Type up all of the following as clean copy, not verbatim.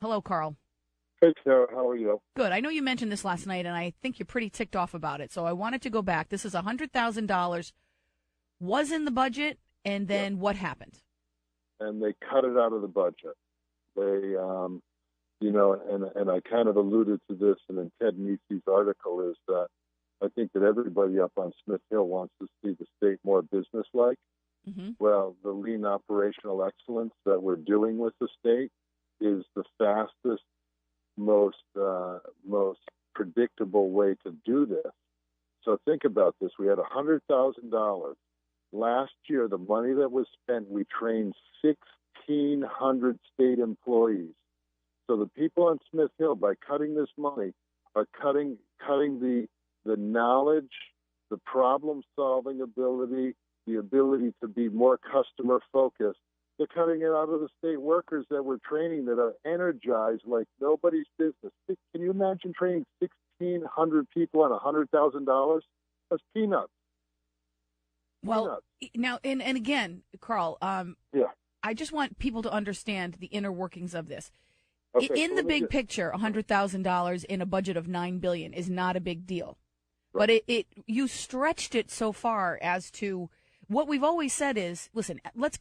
Hello, Karl. Hey, Sarah, how are you? Good. I know you mentioned this last night, and I think you're pretty ticked off about it. So I wanted to go back. This is $100,000 was in the budget, and Yep. then what happened? And they cut it out of the budget. They, and I kind of alluded to this in Ted Nesi's article, is that I think that everybody up on Smith Hill wants to see the state more businesslike. Mm-hmm. Well, the lean operational excellence that we're doing with the state is the fastest, most predictable way to do this. So think about this. We had $100,000. Last year, the money that was spent, we trained 1,600 state employees. So the people on Smith Hill, by cutting this money, are cutting the knowledge, the problem-solving ability, the ability to be more customer-focused. They're cutting it out of the state workers that we're training that are energized like nobody's business. Can you imagine training 1,600 people on $100,000? That's peanuts. Well, now, and again, Karl, Yeah. I just want people to understand the inner workings of this. Okay, In so the big picture, $100,000 in a budget of $9 billion is not a big deal. Right. But you stretched it so far as to what we've always said is, listen, let's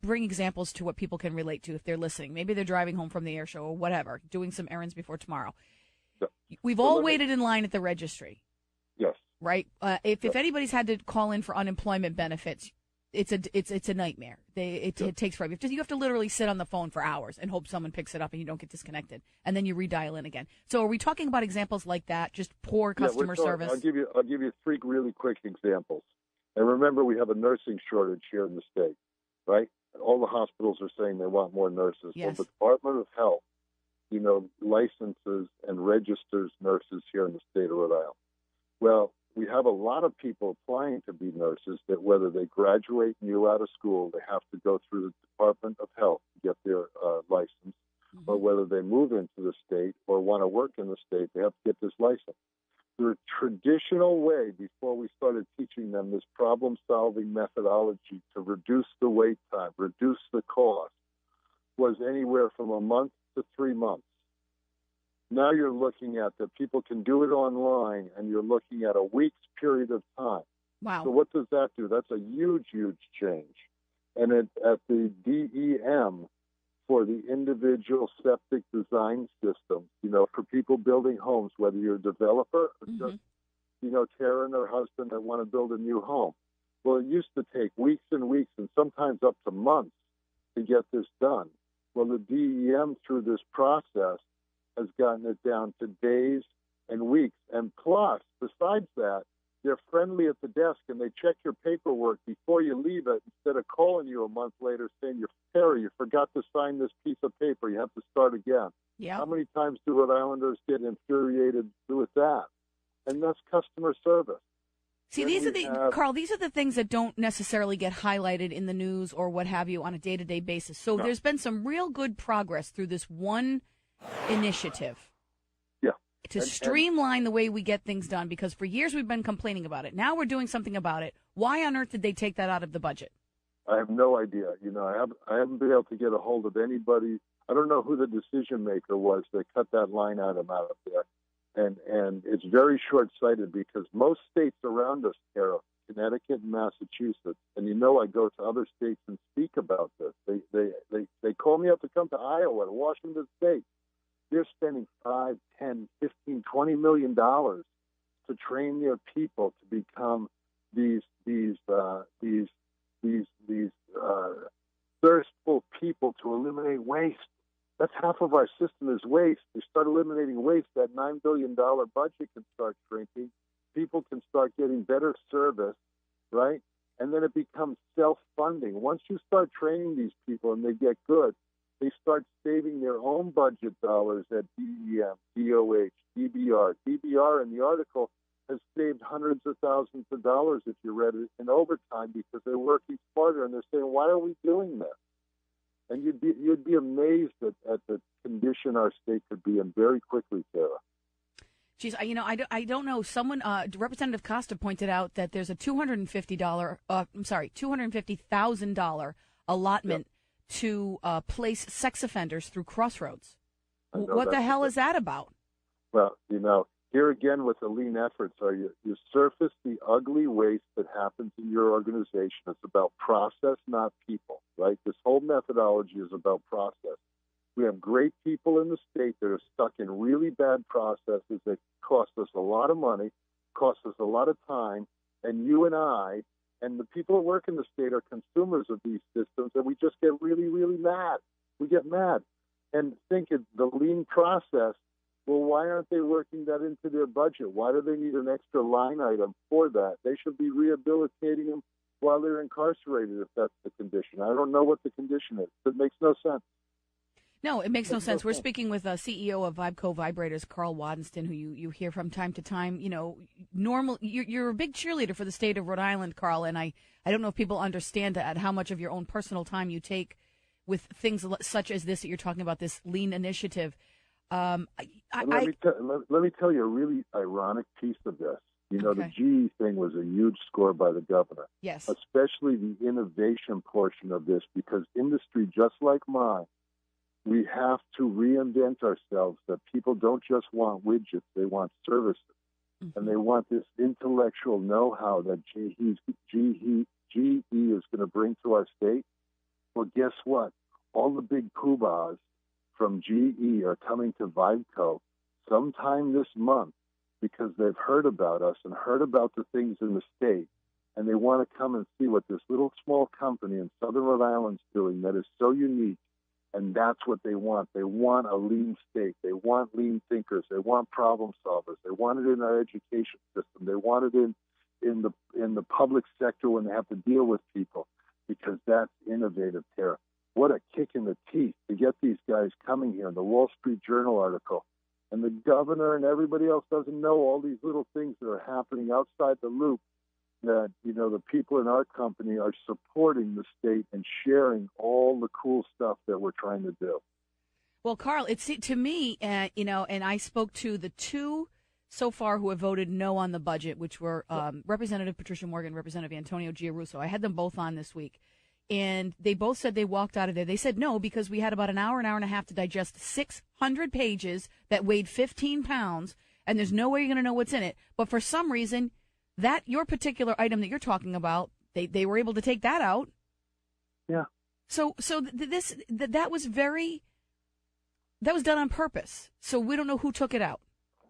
bring examples to what people can relate to if they're listening. Maybe they're driving home from the air show or whatever, doing some errands before tomorrow. Yeah. We've all waited in line at the registry. Yes. Right? If anybody's had to call in for unemployment benefits, it's a nightmare. It takes forever. You have to literally sit on the phone for hours and hope someone picks it up and you don't get disconnected, and then you redial in again. So are we talking about examples like that? Just poor customer service? I'll give you three really quick examples. And remember, we have a nursing shortage here in the state, right? All the hospitals are saying they want more nurses. Yes. Well, the Department of Health, licenses and registers nurses here in the state of Rhode Island. Well, we have a lot of people applying to be nurses that whether they graduate new out of school, they have to go through the Department of Health to get their license, Mm-hmm. or whether they move into the state or want to work in the state, they have to get this license. The traditional way, before we started teaching them this problem-solving methodology to reduce the wait time, reduce the cost, was anywhere from a month to 3 months. Now you're looking at that people can do it online, and you're looking at a week's period of time. Wow. So what does that do? That's a huge, huge change. And at the DEM, for the individual septic design system, for people building homes, whether you're a developer or Mm-hmm. just, Tara and her husband that want to build a new home. Well, it used to take weeks and weeks and sometimes up to months to get this done. Well, the DEM, through this process, has gotten it down to days and weeks. And plus, besides that, they're friendly at the desk and they check your paperwork before you leave it instead of calling you a month later saying, Terry, you forgot to sign this piece of paper. You have to start again. Yeah. How many times do Rhode Islanders get infuriated with that? And that's customer service. See, Karl, these are the things that don't necessarily get highlighted in the news or what have you on a day-to-day basis. So There's been some real good progress through this one initiative. Yeah. To streamline the way we get things done, because for years we've been complaining about it. Now we're doing something about it. Why on earth did they take that out of the budget? I have no idea. I haven't been able to get a hold of anybody. I don't know who the decision maker was that cut that line item out of there. And it's very short-sighted because most states around us, Tara, Connecticut and Massachusetts, and I go to other states and speak about this. They call me up to come to Iowa and Washington State. They're spending $5, $10, $15, $20 million to train their people to become these thirstful people to eliminate waste. That's half of our system is waste. We start eliminating waste, that $9 billion budget can start shrinking. People can start getting better service, right? And then it becomes self-funding. Once you start training these people and they get good, they start saving their own budget dollars at DEM, DOH, DBR. DBR in the article has saved hundreds of thousands of dollars, if you read it, in overtime because they're working smarter and they're saying, why are we doing this? And you'd be amazed at the condition our state could be in very quickly, Sarah. Geez, I don't know. Someone, Representative Costa pointed out that there's a $250,000 allotment to place sex offenders through Crossroads. What the hell is that about? Well, here again with the lean efforts are you surface the ugly waste that happens in your organization. It's about process, not people, right? This whole methodology is about process. We have great people in the state that are stuck in really bad processes that cost us a lot of money, cost us a lot of time, and you and I and the people that work in the state are consumers of these systems, and we just get really, really mad. We get mad and think of the lean process. Well, why aren't they working that into their budget? Why do they need an extra line item for that? They should be rehabilitating them while they're incarcerated if that's the condition. I don't know what the condition is. It makes no sense. No, it makes no sense. We're speaking with CEO of Vibeco Vibrators, Karl Wadensten, who you hear from time to time. You're a big cheerleader for the state of Rhode Island, Karl, and I don't know if people understand at how much of your own personal time you take with things such as this that you're talking about, this lean initiative. Let me tell you a really ironic piece of this. The GE thing was a huge score by the governor. Yes. Especially the innovation portion of this, because industry just like mine, we have to reinvent ourselves that people don't just want widgets, they want services. Mm-hmm. And they want this intellectual know-how that GE is going to bring to our state. Well, guess what? All the big poobahs from GE are coming to Vibeco sometime this month because they've heard about us and heard about the things in the state, and they want to come and see what this little small company in Southern Rhode Island's doing that is so unique, and that's what they want. They want a lean state. They want lean thinkers. They want problem solvers. They want it in our education system. They want it in the public sector when they have to deal with people, because that's innovative, Tara. What a kick in the teeth to get these guys coming here in the Wall Street Journal article. And the governor and everybody else doesn't know all these little things that are happening outside the loop that, the people in our company are supporting the state and sharing all the cool stuff that we're trying to do. Well, Karl, it's to me, and I spoke to the two so far who have voted no on the budget, which were Representative Patricia Morgan, Representative Antonio Giarrusso. I had them both on this week. And they both said they walked out of there. They said no because we had about an hour and a half to digest 600 pages that weighed 15 pounds, and there's no way you're going to know what's in it. But for some reason, that your particular item that you're talking about, they were able to take that out. Yeah. So that was done on purpose. So we don't know who took it out.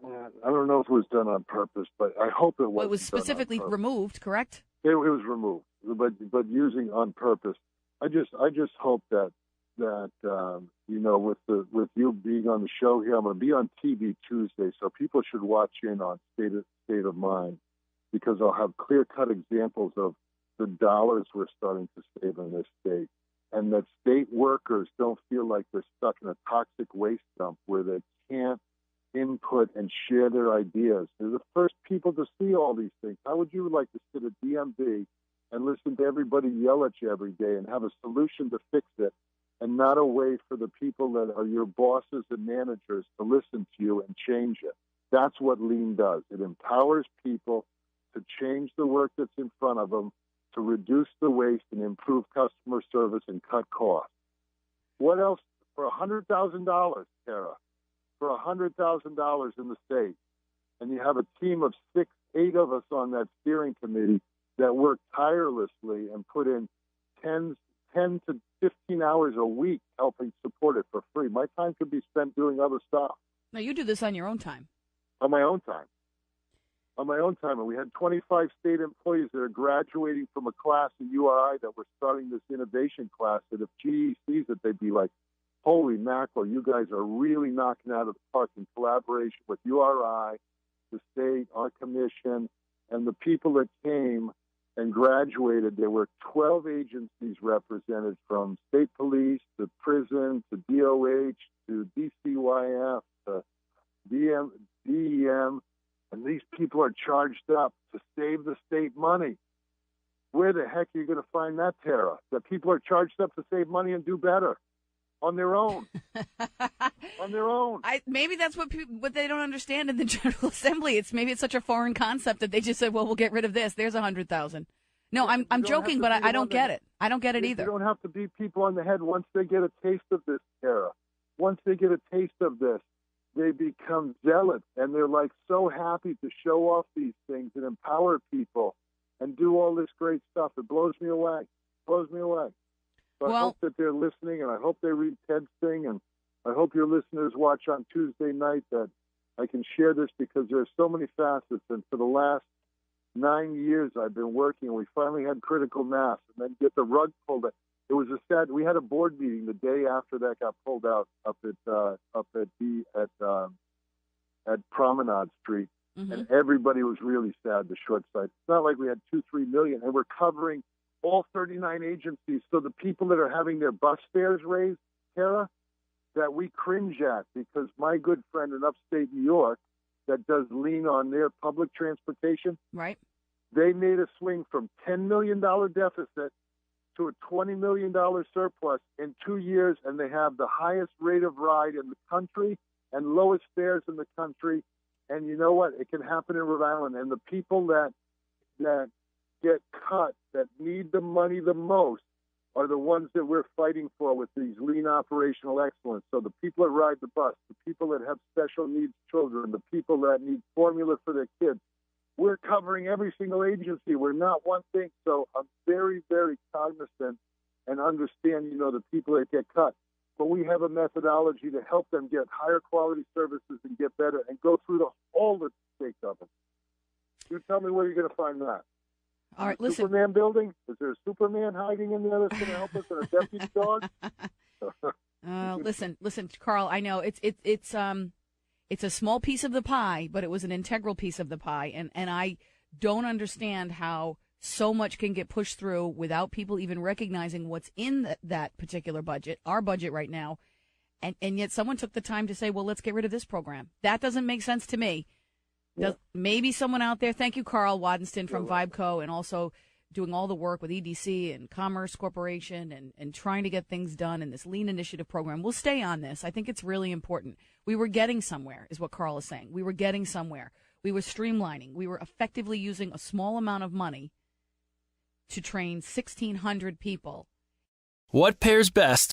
Yeah, I don't know if it was done on purpose, but I hope it was. Well, it was specifically removed, correct? It was removed, but using on purpose. I just hope that with you being on the show here, I'm going to be on TV Tuesday, so people should watch in on State of Mind, because I'll have clear-cut examples of the dollars we're starting to save in this state, and that state workers don't feel like they're stuck in a toxic waste dump where they can't input and share their ideas. They're the first people to see all these things. How would you like to sit at DMV and listen to everybody yell at you every day and have a solution to fix it, and not a way for the people that are your bosses and managers to listen to you and change it? That's what lean does. It empowers people to change the work that's in front of them, to reduce the waste and improve customer service and cut costs. What else? For $100,000, Tara, for $100,000 in the state, and you have a team of 8 of us on that steering committee that work tirelessly and put in 10 to 15 hours a week helping support it for free. My time could be spent doing other stuff. Now, you do this on your own time. On my own time. And we had 25 state employees that are graduating from a class in URI that we're starting this innovation class, that if GE sees it, they'd be like, holy mackerel, you guys are really knocking out of the park in collaboration with URI, the state, our commission, and the people that came and graduated. There were 12 agencies represented, from state police to prison to DOH to DCYF to DEM, and these people are charged up to save the state money. Where the heck are you going to find that, Tara? That people are charged up to save money and do better on their own. On their own. Maybe that's what they don't understand in the General Assembly. Maybe it's such a foreign concept that they just said, well, we'll get rid of this. There's 100,000. No, I'm joking, but I don't get it. I don't get it either. You don't have to beat people on the head once they get a taste of this, Tara. once they get a taste of this, they become zealot, and they're like so happy to show off these things and empower people and do all this great stuff. It blows me away. Blows me away. So I hope that they're listening, and I hope they read Ted's thing, and I hope your listeners watch on Tuesday night that I can share this, because there are so many facets. And for the last 9 years I've been working, and we finally had critical mass, and then get the rug pulled out. It was we had a board meeting the day after that got pulled out up at Promenade Street, and everybody was really sad. The short side. It's not like we had 2-3 million, and we're covering all 39 agencies. So the people that are having their bus fares raised, Kara, that we cringe at, because my good friend in upstate New York that does lean on their public transportation, right? They made a swing from $10 million deficit to a $20 million surplus in 2 years, and they have the highest rate of ride in the country and lowest fares in the country. And you know what? It can happen in Rhode Island. And the people that get cut, that need the money the most, are the ones that we're fighting for with these lean operational excellence. So the people that ride the bus, the people that have special needs children, the people that need formula for their kids, we're covering every single agency. We're not one thing. So I'm very, very cognizant and understand, the people that get cut. But we have a methodology to help them get higher quality services and get better and go through all the state government. You tell me where you're going to find that. All right, listen. Superman building? Is there a Superman hiding in there that's going to help us, and a deputy dog? Listen, Karl. I know it's a small piece of the pie, but it was an integral piece of the pie, and I don't understand how so much can get pushed through without people even recognizing what's in that particular budget, our budget right now, and yet someone took the time to say, well, let's get rid of this program. That doesn't make sense to me. Maybe someone out there, thank you, Karl Wadensten from VibeCo, and also doing all the work with EDC and Commerce Corporation and trying to get things done in this Lean Initiative program. We'll stay on this. I think it's really important. We were getting somewhere, is what Karl is saying. We were getting somewhere. We were streamlining. We were effectively using a small amount of money to train 1,600 people. What pairs best